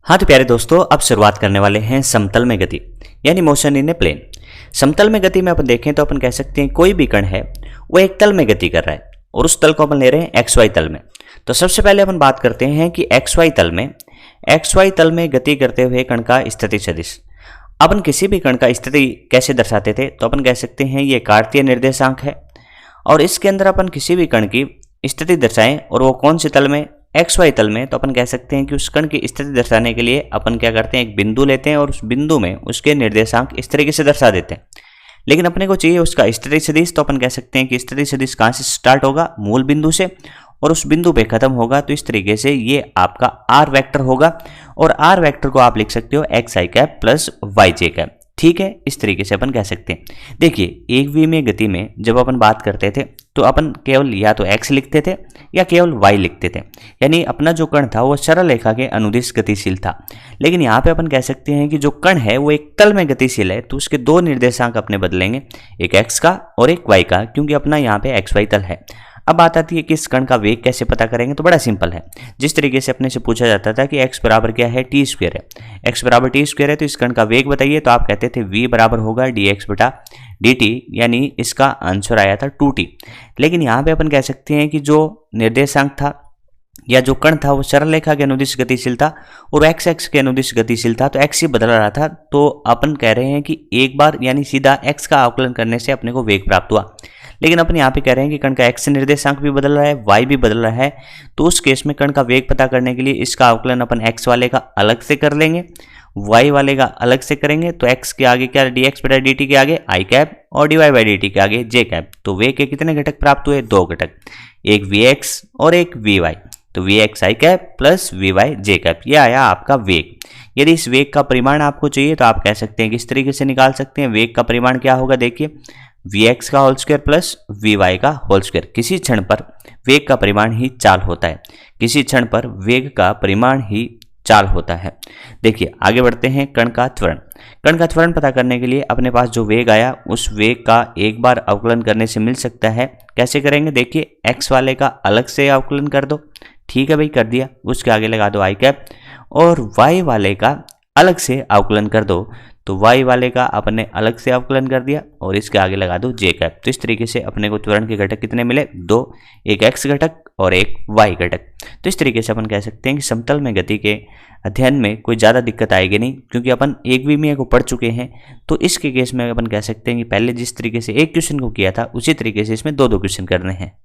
हाँ तो प्यारे दोस्तों, अब शुरुआत करने वाले हैं समतल में गति यानी मोशन इन ए प्लेन। समतल में गति में अपन देखें तो अपन कह सकते हैं कोई भी कण है वो एक तल में गति कर रहा है और उस तल को अपन ले रहे हैं एक्स वाई तल में। तो सबसे पहले अपन बात करते हैं कि एक्स वाई तल में गति करते हुए कण का स्थिति सदिश। अपन किसी भी कण का स्थिति कैसे दर्शाते थे तो अपन कह सकते हैं ये कार्तीय निर्देशांक है और इसके अंदर अपन किसी भी कण की स्थिति दर्शाएं और वो कौन से तल में, एक्स वाई तल में, तो अपन कह सकते हैं कि उस कण की स्थिति दर्शाने के लिए अपन क्या करते हैं, एक बिंदु लेते हैं और उस बिंदु में उसके निर्देशांक इस तरीके से दर्शा देते हैं। लेकिन अपने को चाहिए उसका स्थिति सदिश, तो अपन कह सकते हैं कि स्थिति सदिश कहाँ से स्टार्ट होगा, मूल बिंदु से, और उस बिंदु पे खत्म होगा। तो इस तरीके से ये आपका आर वेक्टर होगा और आर वेक्टर को आप लिख सकते हो x i cap plus Y j cap. ठीक है, इस तरीके से अपन कह सकते हैं। देखिए एक विमीय गति में जब अपन बात करते थे तो अपन केवल या तो x लिखते थे या केवल y लिखते थे, यानी अपना जो कण था वो सरल रेखा के अनुदिश गतिशील था। लेकिन यहाँ पे अपन कह सकते हैं कि जो कण है वो एक तल में गतिशील है, तो उसके दो निर्देशांक अपने बदलेंगे, एक x का और एक y का, क्योंकि अपना यहाँ पे xy तल है। अब बात आती है कि इस कण का वेग कैसे पता करेंगे, तो बड़ा सिंपल है। जिस तरीके से अपने से पूछा जाता था कि x बराबर क्या है, टी स्क्वायर है, x बराबर टी स्क्वायर है, तो इस कण का वेग बताइए, तो आप कहते थे v बराबर होगा dx बटा dt, यानी इसका आंसर आया था 2t। लेकिन यहाँ पे अपन कह सकते हैं कि जो निर्देशांक था या जो कण था वो सरल रेखा के अनुदिश गतिशील था और एक्स एक्स के अनुदिश गतिशील था, तो एक्स ही बदल रहा था। तो अपन कह रहे हैं कि एक बार यानी सीधा एक्स का आकलन करने से अपने को वेग प्राप्त हुआ। लेकिन अपन यहाँ पे कह रहे हैं कि कण का एक्स निर्देशांक भी बदल रहा है, वाई भी बदल रहा है, तो उस केस में कण का वेग पता करने के लिए इसका आकलन अपन एक्स वाले का अलग से कर लेंगे, वाई वाले का अलग से करेंगे। तो एक्स के आगे क्या, डी एक्स बटा डी टी के आगे आई कैप और d y by d t के आगे जे कैप। तो वेग के कितने घटक प्राप्त हुए, दो घटक, एक वी एक्स और एक वी वाई। तो v x i cap plus v y j cap, ये आया आपका वेग। यदि इस वेग का परिमाण आपको चाहिए तो आप कह सकते हैं कि इस तरीके से निकाल सकते हैं। वेग का परिमाण क्या होगा, देखिए वी एक्स का whole square plus v y का होल स्क्वायर। किसी क्षण पर वेग का परिमाण ही चाल होता है, किसी क्षण पर वेग का परिमाण ही चाल होता है। देखिए आगे बढ़ते हैं, कण का त्वरण। कण का त्वरण पता करने के लिए अपने पास जो वेग आया उस वेग का एक बार अवकलन करने से मिल सकता है। कैसे करेंगे, देखिए एक्स वाले का अलग से अवकलन कर दो, ठीक है भाई, कर दिया, उसके आगे लगा दो आई कैप, और वाई वाले का अलग से अवकलन कर दो, तो वाई वाले का अपने अलग से अवकलन कर दिया और इसके आगे लगा दो जे कैप। तो इस तरीके से अपने को त्वरण के घटक कितने मिले, दो, एक एक्स घटक और एक वाई घटक। तो इस तरीके से अपन कह सकते हैं कि समतल में गति के अध्ययन में कोई ज़्यादा दिक्कत आएगी नहीं, क्योंकि अपन एक विमीय को पढ़ चुके हैं। तो इसके केस में अपन कह सकते हैं कि पहले जिस तरीके से एक क्वेश्चन को किया था उसी तरीके से इसमें दो क्वेश्चन करने हैं।